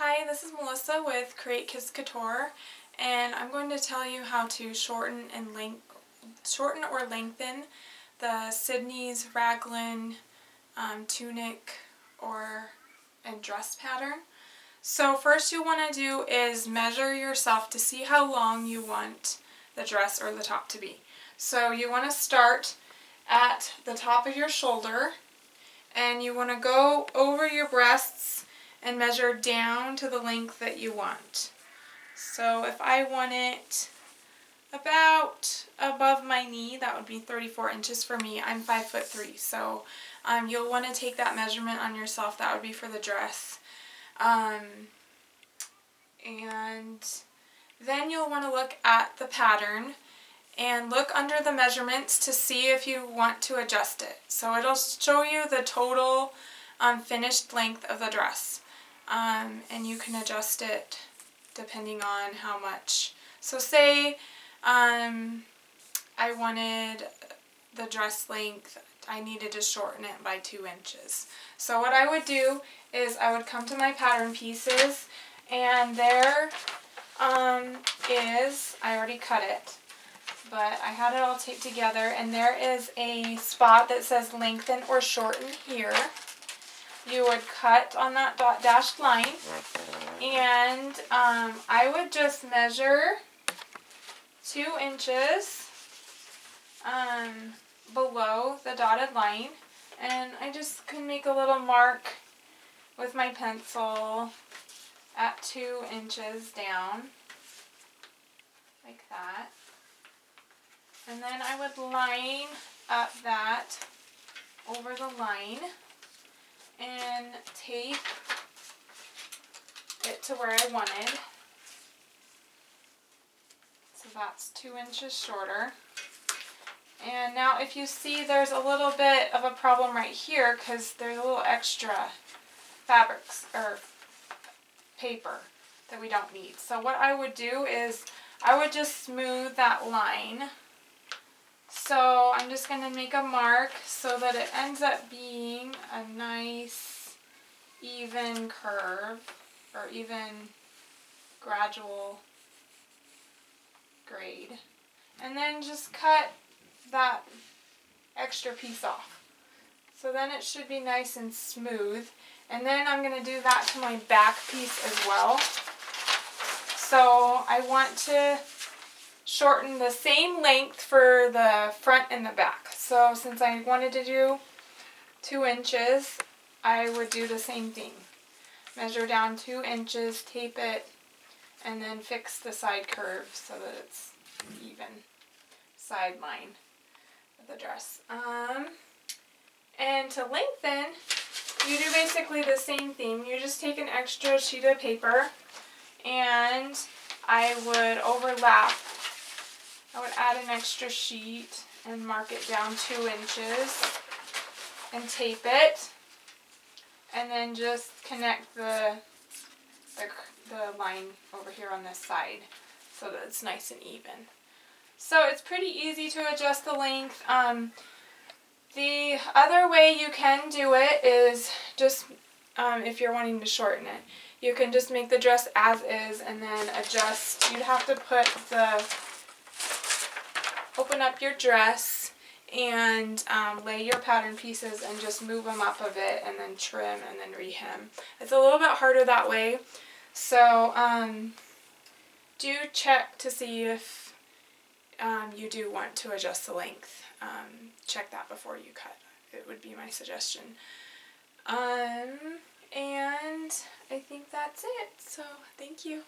Hi, this is Melissa with Create Kids Couture, and I'm going to tell you how to shorten or lengthen the Sydney's raglan tunic and dress pattern. So first you want to do is measure yourself to see how long you want the dress or the top to be. So you want to start at the top of your shoulder, and you want to go over your breasts and measure down to the length that you want. So if I want it about above my knee, that would be 34 inches for me. I'm 5'3", so you'll want to take that measurement on yourself. That would be for the dress. And then you'll want to look at the pattern and look under the measurements to see if you want to adjust it. So it'll show you the total finished length of the dress. And you can adjust it depending on how much. So say I wanted the dress length, I needed to shorten it by 2 inches. So what I would do is I would come to my pattern pieces, and there is, I already cut it, but I had it all taped together, and there is a spot that says lengthen or shorten here. You would cut on that dashed line, and I would just measure 2 inches below the dotted line, and I just can make a little mark with my pencil at 2 inches down, like that. And then I would line up that over the line and tape it to where I wanted. So that's 2 inches shorter. And now if you see, there's a little bit of a problem right here because there's a little extra fabrics or paper that we don't need. So what I would do is I would just smooth that line. So I'm just going to make a mark so that it ends up being a nice even curve, or even gradual grade. And then just cut that extra piece off. So then it should be nice and smooth. And then I'm going to do that to my back piece as well. So I want to shorten the same length for the front and the back. So since I wanted to do 2 inches, I would do the same thing. Measure down 2 inches, tape it, and then fix the side curve so that it's even side line of the dress. And to lengthen, you do basically the same thing. You just take an extra sheet of paper, and I would overlap. I would add an extra sheet and mark it down 2 inches and tape it, and then just connect the line over here on this side so that it's nice and even. So it's pretty easy to adjust the length. The other way you can do it is just if you're wanting to shorten it, you can just make the dress as is and then adjust. You'd have to open up your dress and lay your pattern pieces and just move them up a bit and then trim and then rehem. It's a little bit harder that way, so do check to see if you do want to adjust the length. Check that before you cut. It would be my suggestion. And I think that's it, so thank you.